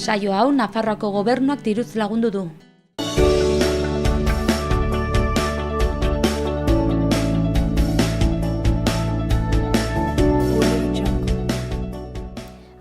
Saio hau Nafarroako gobernuak diruz lagundu du.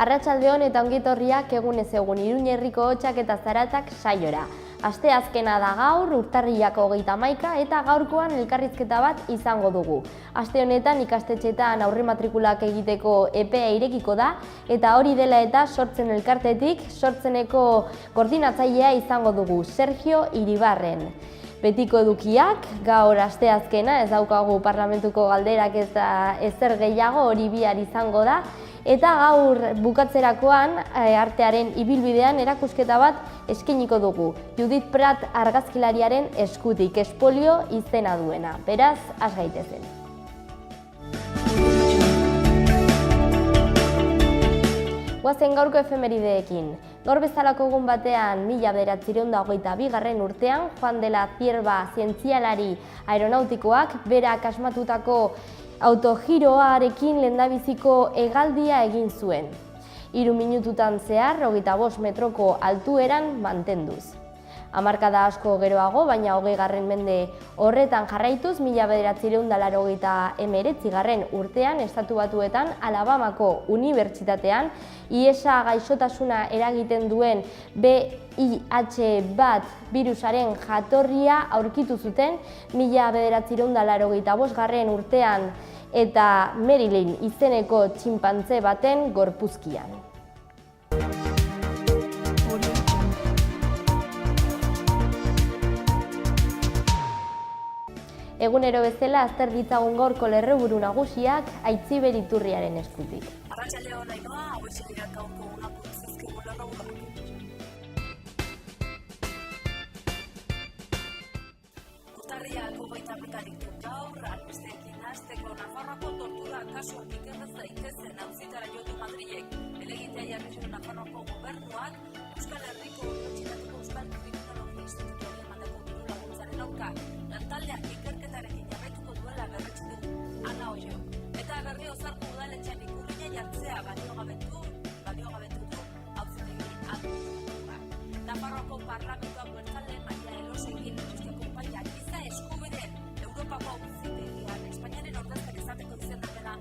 Arratsaldeon eta ongitorriak egunez egun Iruña herriko hotsak eta zaratak saiora. Asteazkena da gaur, urtarrilak 31 eta gaurkoan elkarrizketa bat izango dugu. Aste honetan ikastetxeetan aurrematrikulak egiteko epea irekiko da eta hori dela eta Sortzen elkartetik Sortzeneko koordinatzailea izango dugu, Sergio Iribarren. Betiko edukiak, gaur asteazkena, ez daukagu parlamentuko galderak ez da ezer gehiago, hori bihar izango da. Eta gaur bukatzerakoan artearen ibilbidean erakusketa bat eskainiko dugu. Judith Prat argazkilariaren eskutik, Espolio izena duena. Beraz, has gaitezen. Goazen gaurko efemerideekin. Gaur bezalako egun batean 1922 urtean Juan de la Cierva zientzialari aeronautikoak berak asmatutako autogiroarekin lehendabiziko hegaldia egin zuen. 3 minututan zehar 25 metroko altueran mantenduz. Hamarkada asko geroago, baina 20. mende horretan jarraituz, 1989 urtean Estatu Batuetan Alabamako Unibertsitatean IESA gaixotasuna eragiten duen VIH birusaren jatorria aurkitu zuten 1985 urtean eta Marilyn izeneko txinpantze baten gorpuzkian. Egunero bezala azter ditzagun gaurko lerroburu nagusiak Aitziber Iturriaren eskutik. Arratsaldeon Ainhoa, hauexek dira gaurko apuntu zaizkigu lerroburuak. Urtarrilak 31 ditu gaur, albisteekin hasteko Nafarroako tortura kasuak ikerrez daitezen auzitara jo du Madrilek. Helegitea jarri zuen Nafarroako gobernuak Euskal Herriko Unibertsitateko Euskal Kriminologia Institutuari emandako diru-laguntzaren aurka lantaldeak ikerketarekin jarraituko duela berretsi du Ana Oio. Eta Berriozarko udaletxean ikurrina jartzea baliogabetu du auzitegi administratiboak. Nafarroako parlamentuak bertan Maria Elosegin usteko epaia giza eskubideen Europako auzitegian Espainiaren ordezkari izateko izendapena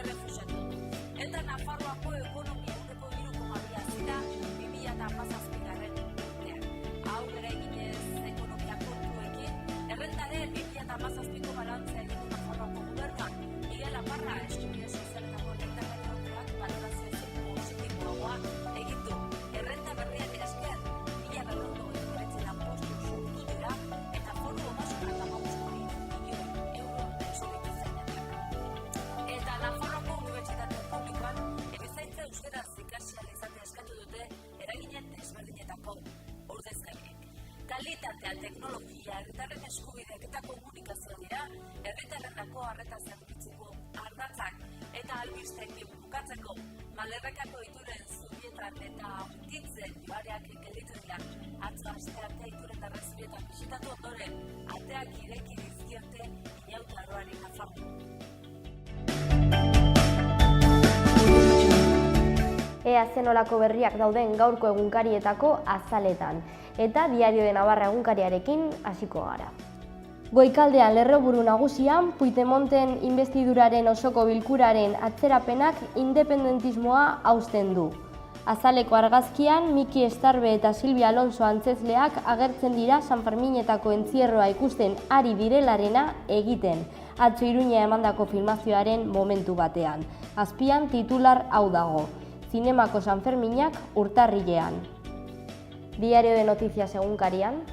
errefusatu du. Eta Nafarroako ekonomia ehuneko 3,2 zira 2017 urtean. Hau bere eginez ekonomia kontuekin, errentaren 2017ko balantzea egin du Nafarroako gobernuak. Miguel Aparra eskubide sozialetako lehendakariordeak balorazio positiboagoa egin du. Errenta berriak esker 1229 lanpostu sortu dira eta foru ogasunak 15,3 milioi euro desorektu zenean. Eta Nafarroako Unibertsitate Publikoan erizaintza euskaraz ikasi ahal izatea eskatu dute eragile desberdinetako ordezkariek. Kalitatea, teknologia, herritarren eskubideak eta komunikazioa dira herritarrentzako arreta zerbitzeko ardatzak eta albisteekin bukatzeko Malerrekako ituren Zubietan eta Aurkitzen joareak gelditu dira. Atzo asteartea ituren darra Zubietan bisitatu ondoren ateak ireki dizkiete inautarroari Nafarro. Ea zenolako berriak dauden gaurko egunkarietako azaletan. Eta Diario de Navarra egunkariarekin hasiko gara. Goikaldean lerroburu nagusian, Puigdemonten inbestiduraren osoko bilkuraren atzerapenak independentismoa hausten du. Azaleko argazkian, Miki Estarbe eta Silvia Alonso antzezleak agertzen dira San Ferminetako entzierroa ikusten ari direlarena egiten, atzo Iruña emandako filmazioaren momentu batean. Azpian titular hau dago, Zinemako San Ferminak urtarrilean. Diario de Noticias egunkarian,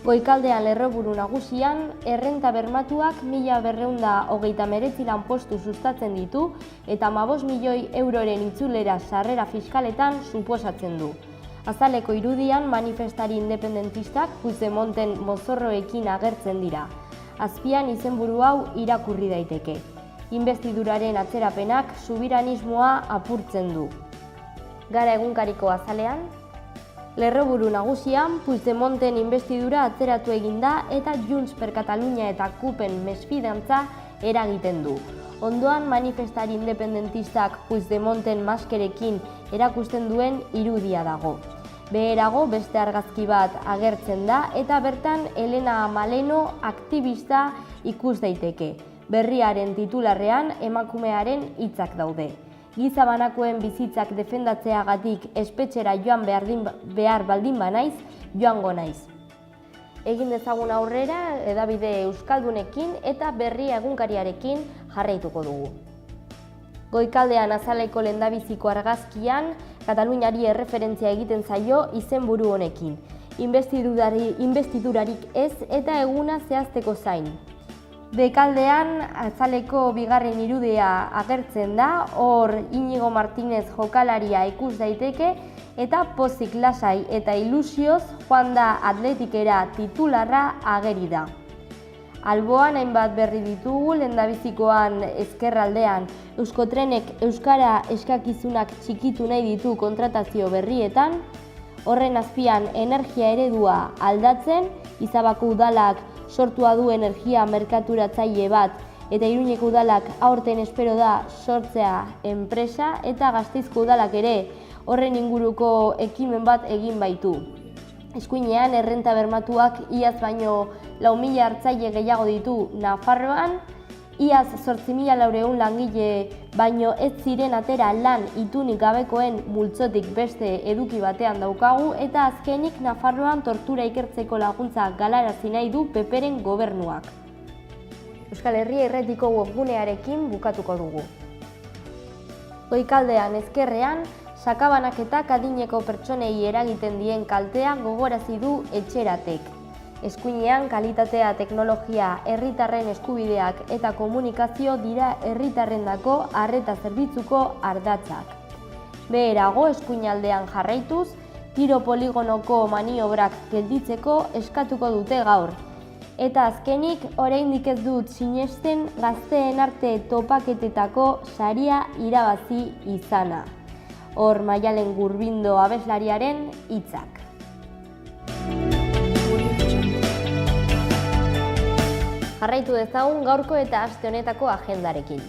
Goikaldean lerroburu nagusian, errenta bermatuak 1239 lanpostu sustatzen ditu eta 15 milioi euroren itzulera sarrera fiskaletan suposatzen du. Azaleko irudian manifestari independentistak Puigdemonten mozorroekin agertzen dira. Azpian izenburu hau irakurri daiteke. Inbestiduraren atzerapenak subiranismoa apurtzen du. Gara egunkariko azalean, lerroburu nagusian, Puigdemonten inbestidura atzeratu eginda eta Junts per Catalunya eta CUP-en mesfidantza eragiten du. Ondoan manifestari independentistak Puigdemonten maskerekin erakusten duen irudia dago. Beherago beste argazki bat agertzen da eta bertan Elena Maleno aktivista ikus daiteke. Berriaren titularrean emakumearen hitzak daude. Giza banakoen bizitzak defendatzeagatik espetxera joan behar baldin banaiz, joango naiz. Egin dezagun aurrera hedabide euskaldunekin eta Berria egunkariarekin jarraituko dugu. Goikaldean azaleko lehendabiziko argazkian, Kataluniari erreferentzia egiten zaio izenburu honekin. Inbestidurarik ez eta eguna zehazteko zain. Bekaldean azaleko bigarren irudea agertzen da, hor Inigo Martinez jokalaria ikus daiteke eta pozik lasai eta ilusioz joan da Atletikera titularra ageri da. Alboan hainbat berri ditugu, lehendabizikoan ezkerraldean Euskotrenek euskara eskakizunak txikitu nahi ditu kontratazio berrietan, horren azpian energia eredua aldatzen, Izabako udalak sortua du energia merkaturatzaile bat eta Iruñeko udalak aurten espero da sortzea enpresa eta Gasteizko udalak ere horren inguruko ekimen bat egin baitu. Eskuinean errenta bermatuak iaz baino 4.000 hartzaile gehiago ditu Nafarroan, iaz 8.400 langile baino ez ziren atera lan itunik gabekoen multzotik beste eduki batean daukagu eta azkenik Nafarroan tortura ikertzeko laguntza galarazi nahi du PPren gobernuak. Euskal Herria Irratiko webgunearekin bukatuko dugu. Goikaldean ezkerrean, sakabanaketak adineko pertsonei eragiten dien kaltea gogorazi du Etxeratek. Eskuinean kalitatea, teknologia, herritarren eskubideak eta komunikazio dira herritarrendako arreta zerbitzuko ardatzak. Beherago eskuinaldean jarraituz, tiro poligonoko maniobrak gelditzeko eskatuko dute gaur. Eta azkenik, oraindik ez dut sinesten gazteen arte topaketetako saria irabazi izana. Hor Maialen Gurbindo abeslariaren hitzak. Jarraitu dezagun gaurko eta aste honetako agendarekin.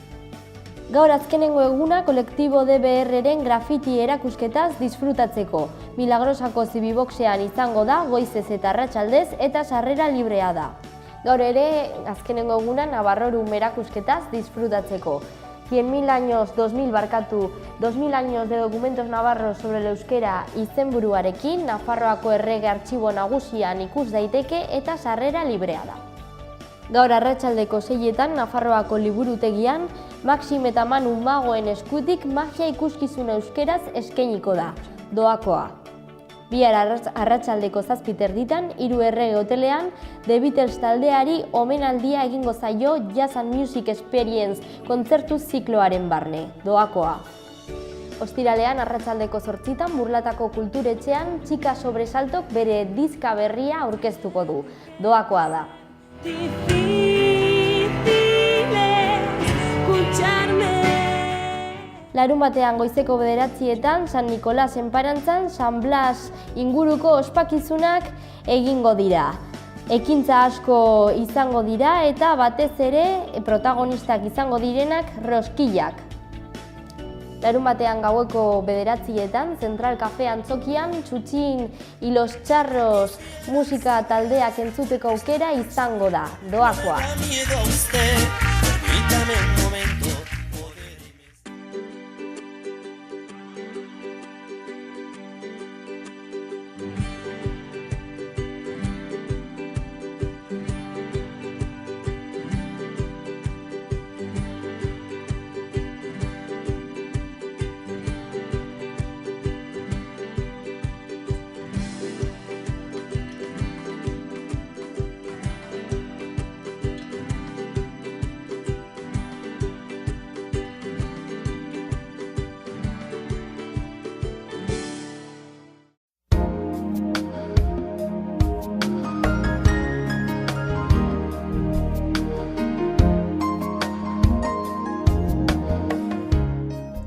Gaur azkenengo eguna kolektibo DBR-ren grafiti erakusketaz disfrutatzeko. Milagrosako zibiboxean izango da goizez eta arratsaldez eta sarrera librea da. Gaur ere azkenengo eguna Navarrorum erakusketaz disfrutatzeko. 100.000 años, 2000 años de documentos navarros sobre el euskera izenburuarekin Nafarroako errege artxibo nagusian ikus daiteke eta sarrera librea da. Gaur arratsaldeko 6etan Nafarroako liburutegian Maxim eta Manu Magoen eskutik magia ikuskizun euskeraz eskainiko da, doakoa. Bihar arratsaldeko 7:00 Hiru Errege hotelean The Beatles taldeari omenaldia egingo zaio Jazz and Music Experience kontzertu zikloaren barne, doakoa. Ostiralean arratsaldeko 8:00 Burlatako kulturetxean Txika Sobresaltok bere diska berria aurkeztuko du, doakoa da. Larunbatean goizeko 9:00 San Nikolas enparantzan San Blas inguruko ospakizunak egingo dira. Ekintza asko izango dira eta batez ere protagonistak izango direnak roskillak. Larunbatean gaueko 9:00 Zentral Cafe antzokian Txutxin y los Charros musika taldeak entzuteko aukera izango da, doakoa.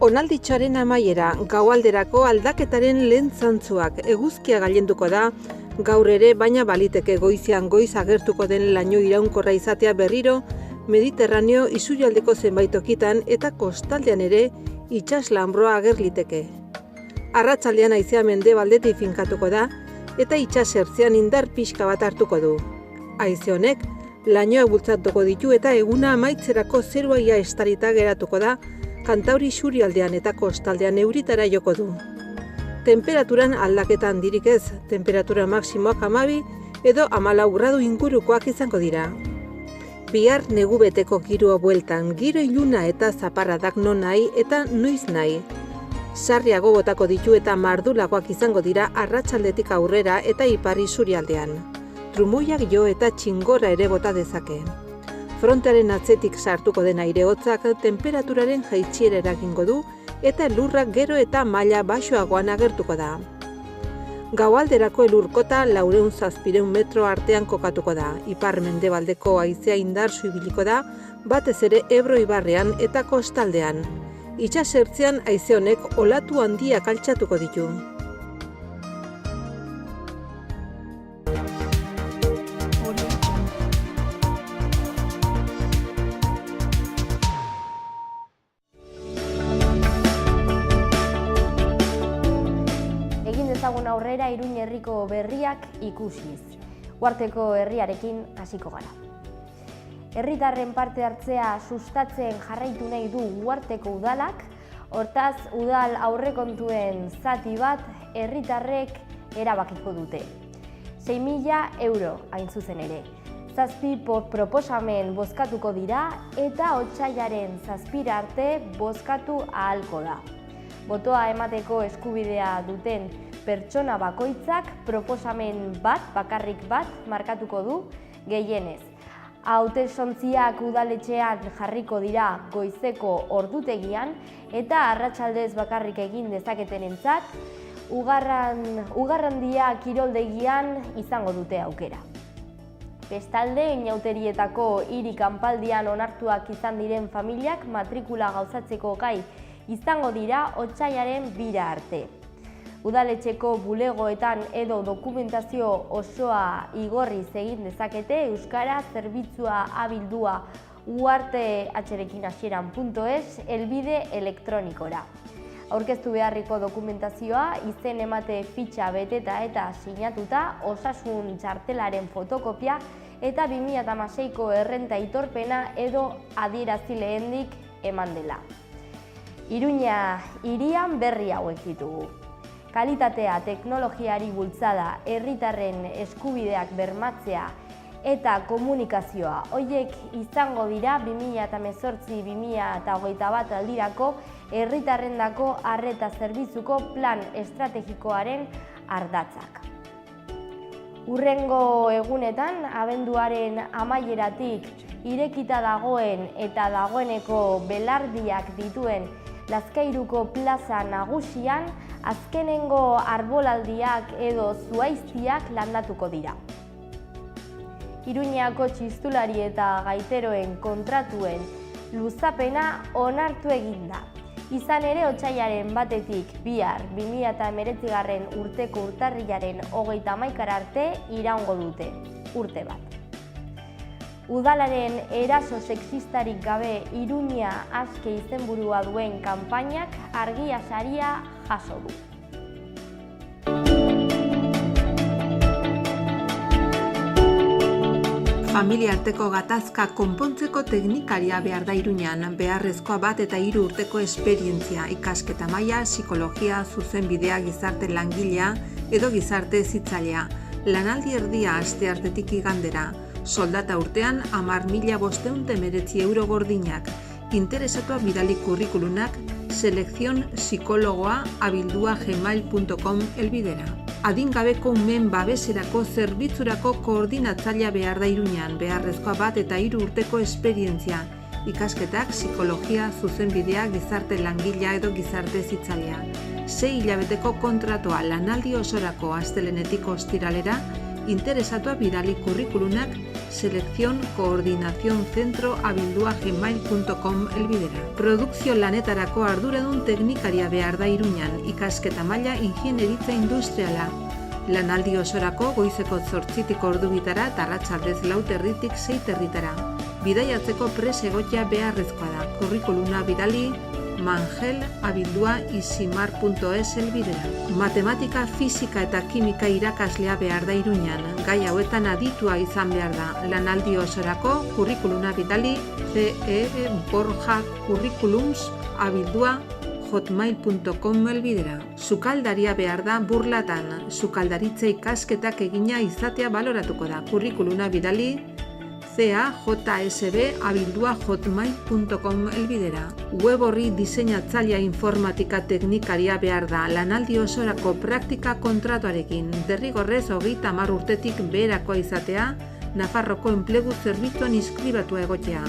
Onalditxoaren amaiera, gaualderako aldaketaren lehen zantzuak eguzkia gailenduko da, gaur ere baina baliteke goizean goiz agertuko den laino iraunkorra izatea berriro, Mediterraneo isurialdeko zenbait tokitan eta kostaldean ere itsas lanbroa ager liteke. Arratsaldean haizea mendebaldetik finkatuko da eta itsasertzean indar pixka bat hartuko du. Haize honek lainoak bultzatuko ditu eta eguna amaitzerako zerua ia estalita geratuko da, Kantauri isurialdean eta kostaldean euritara joko du. Temperaturan aldaketa handirik ez, temperatura maksimoak 12 edo 14 gradu ingurukoak izango dira. Bihar negu beteko giroa bueltan, giro iluna eta zaparradak non nahi eta noiz nahi. Sarriago botako ditu eta mardulagoak izango dira arratsaldetik aurrera eta ipar isurialdean. Trumoiak jo eta txingorra ere bota dezake. Frontearen atzetik sartuko den aire hotzak temperaturaren jaitsiera eragingo du eta elurrak gero eta maila baxuagoan agertuko da. Gaualderako elurkota 400-700 metro artean kokatuko da. Ipar-mendebaldeko haizea indartsu ibiliko da, batez ere Ebro ibarrean eta kostaldean. Itsasertzean haize honek olatu handiak altxatuko ditu. Ezagun aurrera Iruin herriko berriak ikusiz. Uharteko herriarekin hasiko gara. Herritarren parte hartzea sustatzen jarraitu nahi du Uharteko udalak, hortaz udal aurrekontuen zati bat herritarrek erabakiko dute. 6.000 euro hain zuzen ere. 7 proposamen bozkatuko dira eta otsailaren 7 arte bozkatu ahalko da. Botoa emateko eskubidea duten pertsona bakoitzak proposamen bakarrik bat markatuko du gehienez. Hautesontziak udaletxean jarriko dira goizeko ordutegian eta arratsaldez bakarrik egin dezaketenentzat Ugarrandia kiroldegian izango dute aukera. Bestalde, inauterietako hiri kanpaldian onartuak izan diren familiak matrikula gauzatzeko gai izango dira otsailaren 2 arte. Udaletxeko bulegoetan edo dokumentazio osoa igorriz egin dezakete euskara zerbitzua abildua uhartehatxerekinhasieran.es helbide elektronikora. Aurkeztu beharriko dokumentazioa izen emate fitxa beteta eta sinatuta, osasun txartelaren fotokopia eta 2016ko errenta aitorpena edo adierazi lehendik eman dela. Iruña hirian berri hauek ditugu. Kalitatea, teknologiari bultzada, herritarren eskubideak bermatzea eta komunikazioa. Hoiek izango dira 2018-2021 aldirako herritarrendako arreta zerbitzuko plan estrategikoaren ardatzak. Hurrengo egunetan, abenduaren amaieratik irekita dagoen eta dagoeneko belardiak dituen Lazkairuko plaza nagusian azkenengo arbolaldiak edo zuhaiztiak landatuko dira. Iruñako txistulari eta gaiteroen kontratuen luzapena onartu egin da. Izan ere otsailaren 1-tik bihar 2019 urteko urtarrilaren 31 arte iraungo dute, urte bat. Udalaren eraso sexistarik gabe Iruña aske izenburua duen kanpainak argia saria jaso du. Familia arteko gatazka konpontzeko teknikaria behar da Iruñan, beharrezkoa 1 eta 3 urteko esperientzia, ikasketa maila, psikologia, zuzenbidea, gizarte langilea edo gizarte hezitzailea. Lanaldi erdia asteartetik igandera. Soldata urtean 10.519 euro gordinak. Interesatua bidali kurrikulunak selekzionpsikologoa@gmail.com helbidera. Adingabeko umeen babeserako zerbitzurako koordinatzailea behar da Iruñan, beharrezkoa 1 eta 3 urteko esperientzia, ikasketak, psikologia, zuzenbidea, gizarte langilea edo gizarte hezitzailea. 6 hilabeteko kontratua lanaldi osorako astelehenetik ostiralera, interesatua bidali kurrikulunak selekzionkoordinazioncentro@gmail.com helbidera. Produkzio lanetarako arduradun teknikaria behar da Iruñan, ikasketa maila ingieneritza industriala. Lanaldi osorako goizeko 8:00tik ordubitara eta arratsaldez 4:00tik 6:00 bidaiatzeko prest egotea beharrezkoa da. Kurrikuluna bidali mangel@isimar.es helbidera. Matematika, fisika eta kimika irakaslea behar da Iruñan. Gai hauetan aditua izan behar da. Lanaldi osorako kurrikuluna bidali ceborja@curriculums@hotmail.com helbidera. Sukaldaria behar da Burlatan. Sukaldaritza ikasketak egina izatea baloratuko da. Kurrikuluna bidali cajsb@hotmail.com helbidera. Web horri diseinatzailea informatika teknikaria behar da. Lanaldi osorako praktika kontratuarekin. Derrigorrez 30 urtetik beherakoa izatea, Nafarroko enplegu zerbitzuan inskribatua egotea.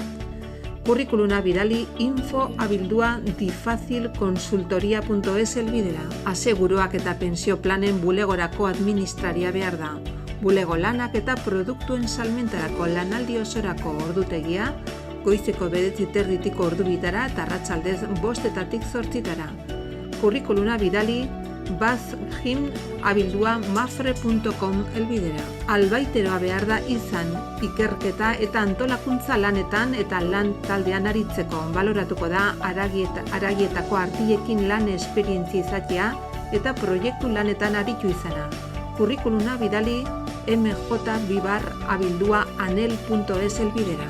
Kurrikuluna bidali info@difacilconsultoria.es helbidera. Aseguruak eta pensio planen bulegorako administraria behar da. Bulego lanak eta produktuen salmentarako lanaldi osorako ordutegia, goizeko 9:30 ordubitara eta arratsaldez 5:00 8:00. Kurrikuluna bidali bazgim@mafre.com helbidera. Albaiteroa behar da izan, ikerketa eta antolakuntza lanetan eta lan taldean aritzeko. Baloratuko da haragietako artillekin lan esperientzia izatea eta proiektu lanetan aritu izana. Kurrikuluna bidali mj@anel.es helbidera.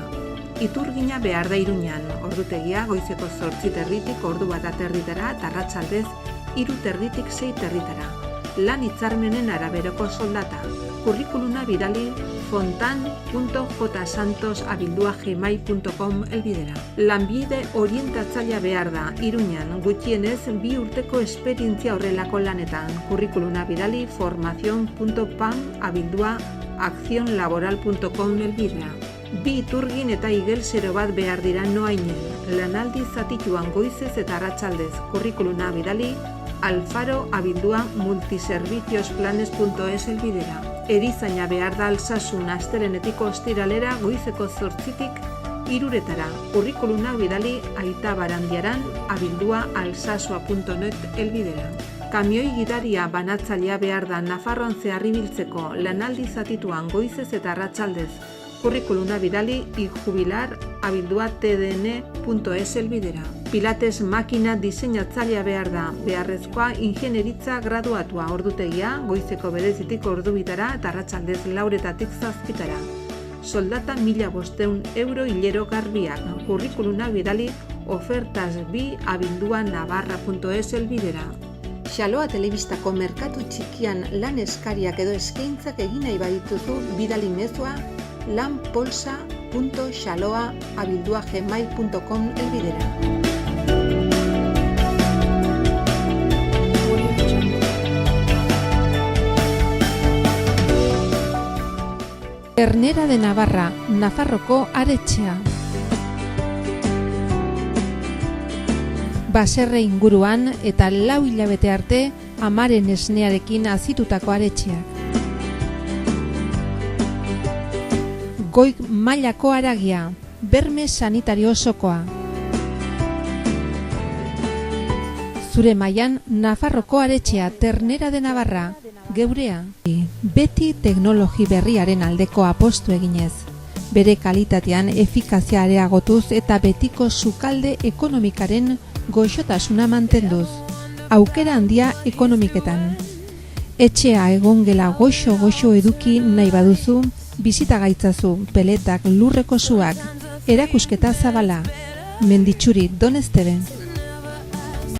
Iturgina behar da Iruñan, ordutegia goizeko 8:30 ordu1:30 eta arratsaldez 3:30 6:30. Lan hitzarmenen araberako soldata. Kurrikuluna bidali fontan.jsantos@gmail.com helbidera. Lanbide orientatzailea behar da Iruñan, gutxienez 2 urteko esperientzia horrelako lanetan. Kurrikuluna bidali formacion.pam@accionlaboral.com helbidera. 2 iturgin eta igel 0 bat behar dira noainen. Lanaldi zatituan goizez eta arratsaldez. Kurrikuluna bidali alfaro@multiserviciosplanes.es helbidera. Erizaina behar da Alsasun astelehenetik ostiralera goizeko 8:00 3:00. Kurrikuluna bidali aitabarandiaran@alsasua.net helbidera. Kamioi gidaria banatzailea behar da Nafarroan zehar ibiltzeko, lanaldi zatituan goizez eta arratsaldez. Kurrikuluna bidali ijubilar@tdn.es helbidera. Pilates makina diseinatzailea behar da, beharrezkoa ingenieritza graduatua, ordutegia goizeko 9:00 ordubitara eta arratsaldez 4:00 7:00. Soldata 1.500 euro hilero garbiak. Kurrikuluna bidali ofertasbi@navarra.es helbidera. Xaloa telebistako merkatu txikian lan eskariak edo eskaintzak egin nahi badituzu bidali mezua lanpolsa.xaloa@gmail.com helbidera. Ternera de Navarra, Nafarroko aretxea. Baserre inguruan eta 4 hilabete arte amaren esnearekin azitutako aretxeak. Goi mailako haragia, berme sanitario osokoa. Zure mailan Nafarroko aretxea, Ternera de Navarra, geurea. Beti teknologi berriaren aldeko apostu eginez. Bere kalitatean efikazia areagotuz eta betiko sukalde ekonomikaren goxotasuna mantenduz. Aukera handia ekonomiketan. Etxea egongela goxo eduki nahi baduzu, bizita gaitzazu, peletak, lurreko suak, erakusketa zabala. Menditxuri, Don Esteben.